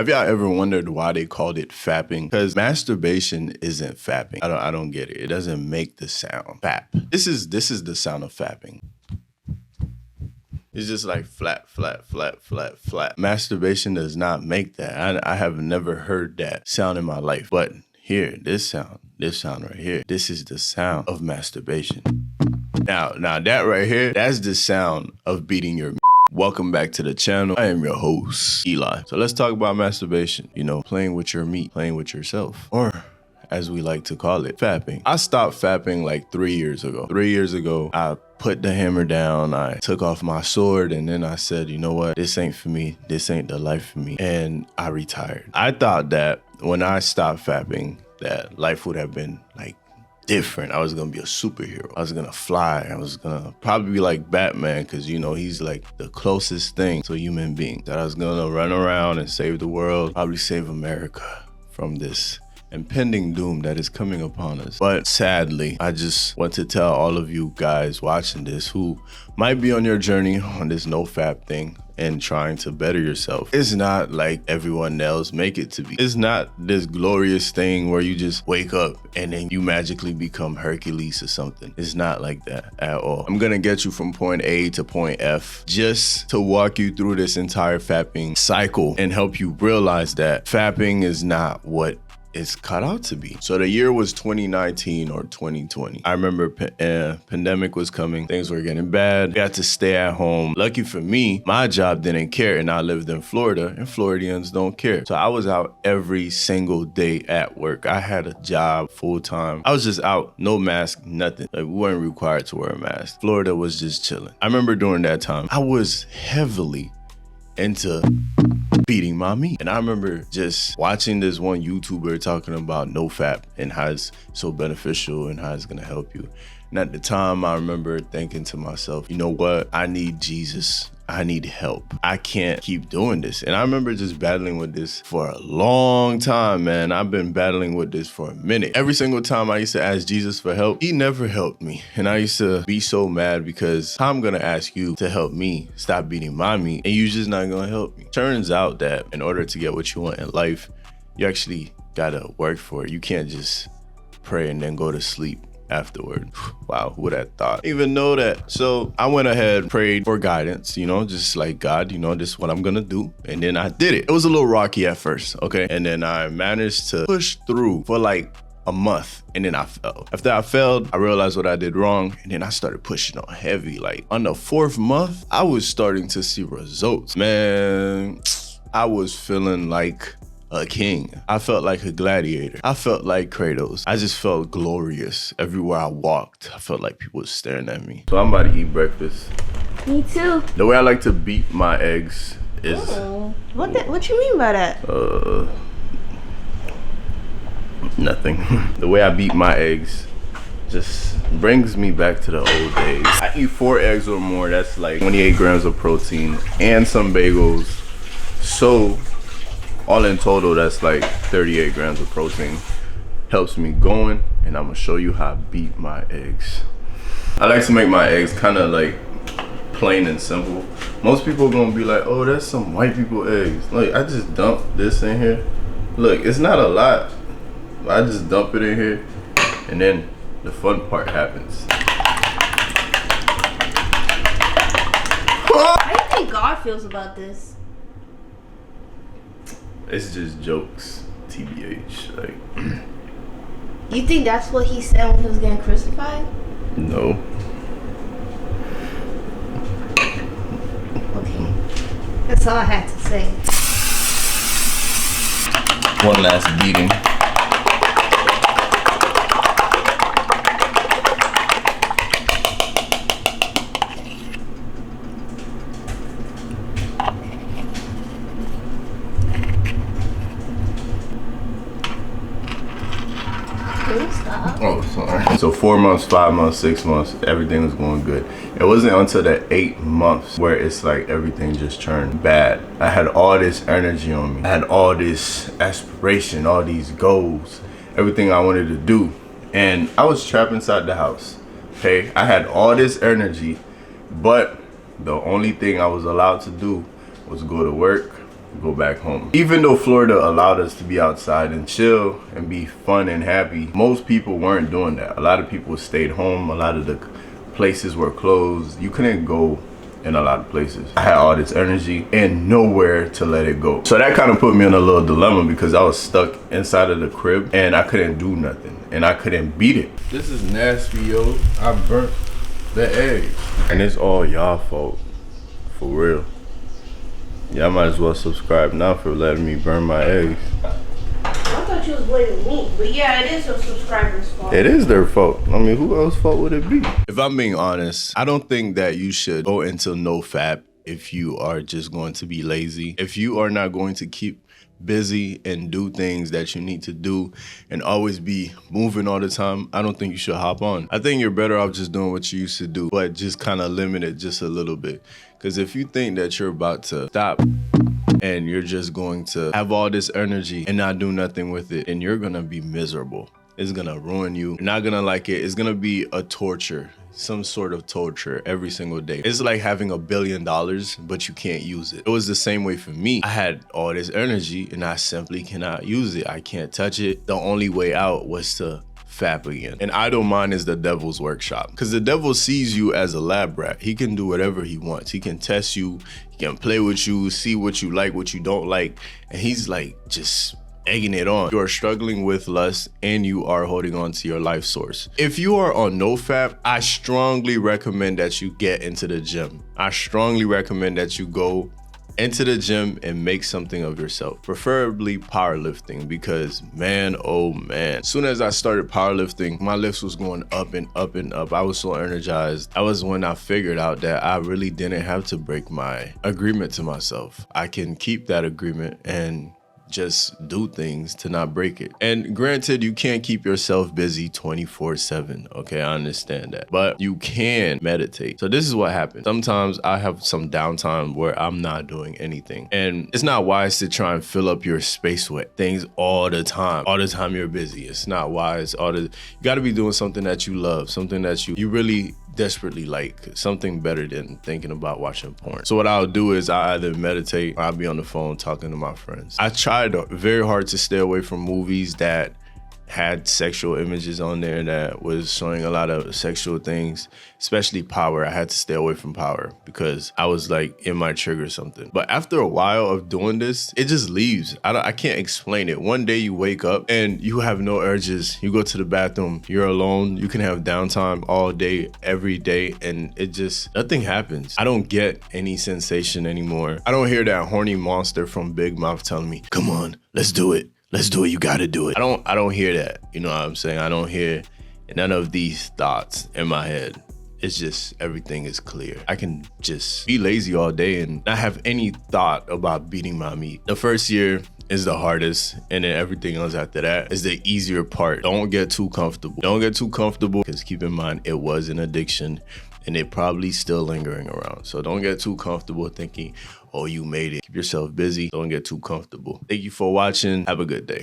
Have y'all ever wondered why they called it fapping? Because masturbation isn't fapping. I don't get it. It doesn't make the sound fap. This is the sound of fapping. It's just like flat, flat, flat, flat, flat. Masturbation does not make that. I have never heard that sound in my life. But here, this sound right here, this is the sound of masturbation. Now that right here, that's the sound of beating your. Welcome back to the channel. I am your host, Eli. So let's talk about masturbation. You know, playing with your meat, playing with yourself, or as we like to call it, fapping. I stopped fapping like 3 years ago. 3 years ago, I put the hammer down, I took off my sword, and then I said, you know what? This ain't for me. This ain't the life for me. And I retired. I thought that when I stopped fapping, that life would have been like different. I was gonna be a superhero. I was gonna fly. I was gonna probably be like Batman, because you know he's like the closest thing to a human being. That I was gonna run around and save the world, probably save America from this impending doom that is coming upon us. But sadly, I just want to tell all of you guys watching this who might be on your journey on this Nofap thing and trying to better yourself. It's not like everyone else make it to be. It's not this glorious thing where you just wake up and then you magically become Hercules or something. It's not like that at all. I'm gonna get you from point A to point F just to walk you through this entire fapping cycle and help you realize that fapping is not what it's cut out to be. So the year was 2019 or 2020. I remember pandemic was coming. Things were getting bad. Got to stay at home. Lucky for me, my job didn't care, and I lived in Florida, and Floridians don't care. So I was out every single day at work. I had a job full time. I was just out, no mask, nothing. Like, we weren't required to wear a mask. Florida was just chilling. I remember during that time, I was heavily into beating my meat. And I remember just watching this one YouTuber talking about Nofap and how it's so beneficial and how it's gonna help you. And at the time, I remember thinking to myself, you know what? I need Jesus. I need help. I can't keep doing this. And I remember just battling with this for a long time, man. I've been battling with this for a minute. Every single time I used to ask Jesus for help, he never helped me. And I used to be so mad because I'm gonna ask you to help me stop beating my meat and you're just not gonna help me. Turns out that in order to get what you want in life, you actually gotta work for it. You can't just pray and then go to sleep afterward. Wow, who would have thought? Even know that. So I went ahead, prayed for guidance, you know, just like, God, you know, this is what I'm gonna do. And then I did it. It was a little rocky at first, okay? And then I managed to push through for like a month, and then I fell. After I failed, I realized what I did wrong, and then I started pushing on heavy. Like on the 4th month, I was starting to see results. Man, I was feeling like a king. I felt like a gladiator. I felt like Kratos. I just felt glorious everywhere I walked. I felt like people were staring at me. So I'm about to eat breakfast. Me too. The way I like to beat my eggs is... Oh. What you mean by that? Nothing. The way I beat my eggs just brings me back to the old days. I eat 4 eggs or more. That's like 28 grams of protein and some bagels. So all in total, that's like 38 grams of protein. Helps me going, and I'm gonna show you how I beat my eggs. I like to make my eggs kind of like plain and simple. Most people are gonna be like, oh, that's some white people eggs. Like, I just dump this in here. Look, it's not a lot. I just dump it in here, and then the fun part happens. How do you think God feels about this? It's just jokes, TBH. Like, You think that's what he said when he was getting crucified? No. Okay. That's all I had to say. One last beating. Oh, sorry. So 4 months, 5 months, 6 months, everything was going good. It wasn't until the 8 months where it's like everything just turned bad. I had all this energy on me. I had all this aspiration, all these goals, everything I wanted to do. And I was trapped inside the house. Okay, I had all this energy, but the only thing I was allowed to do was go to work, go back home. Even though Florida allowed us to be outside and chill and be fun and happy, most people weren't doing that. A lot of people stayed home. A lot of the places were closed. You couldn't go in a lot of places. I had all this energy and nowhere to let it go. So that kind of put me in a little dilemma because I was stuck inside of the crib and I couldn't do nothing and I couldn't beat it. This is nasty, yo. I burnt the eggs. And it's all y'all fault, for real. Y'all might as well subscribe now for letting me burn my eggs. I thought you was blaming me, but yeah, it is your subscribers' fault. It is their fault. I mean, who else's fault would it be? If I'm being honest, I don't think that you should go into Nofap if you are just going to be lazy. If you are not going to keep busy and do things that you need to do and always be moving all the time, I don't think you should hop on. I think you're better off just doing what you used to do, but just kind of limit it just a little bit. Because if you think that you're about to stop and you're just going to have all this energy and not do nothing with it, and you're gonna be miserable. It's gonna ruin you. You're not gonna like it. It's gonna be a torture, some sort of torture every single day. It's like having $1 billion, but you can't use it. It was the same way for me. I had all this energy and I simply cannot use it. I can't touch it. The only way out was to Fap again. And idle mind is the devil's workshop because the devil sees you as a lab rat. He can do whatever he wants. He can test you, he can play with you, see what you like, what you don't like. And he's like just egging it on. You are struggling with lust and you are holding on to your life source. If you are on Nofap, I strongly recommend that you get into the gym. I strongly recommend that you go into the gym and make something of yourself, preferably powerlifting, because man, oh man, as soon as I started powerlifting, my lifts was going up and up and up. I was so energized. That was when I figured out that I really didn't have to break my agreement to myself. I can keep that agreement and just do things to not break it. And granted, you can't keep yourself busy 24/7. Okay, I understand that, but you can meditate. So this is what happens. Sometimes I have some downtime where I'm not doing anything, and it's not wise to try and fill up your space with things all the time. All the time you're busy. It's not wise. You got to be doing something that you love, something that you really desperately like, something better than thinking about watching porn. So what I'll do is I either meditate or I'll be on the phone talking to my friends. I tried very hard to stay away from movies that had sexual images on there, that was showing a lot of sexual things, especially Power. I had to stay away from Power because I was like, it might trigger something. But after a while of doing this, it just leaves. I can't explain it. One day you wake up and you have no urges. You go to the bathroom, you're alone. You can have downtime all day, every day, and it just, nothing happens. I don't get any sensation anymore. I don't hear that horny monster from Big Mouth telling me, come on, let's do it. Let's do it, you gotta do it. I don't hear that, you know what I'm saying? I don't hear none of these thoughts in my head. It's just, everything is clear. I can just be lazy all day and not have any thought about beating my meat. The first year is the hardest, and then everything else after that is the easier part. Don't get too comfortable. Don't get too comfortable, because keep in mind, it was an addiction and it probably still lingering around. So don't get too comfortable thinking, oh, you made it. Keep yourself busy. Don't get too comfortable. Thank you for watching. Have a good day.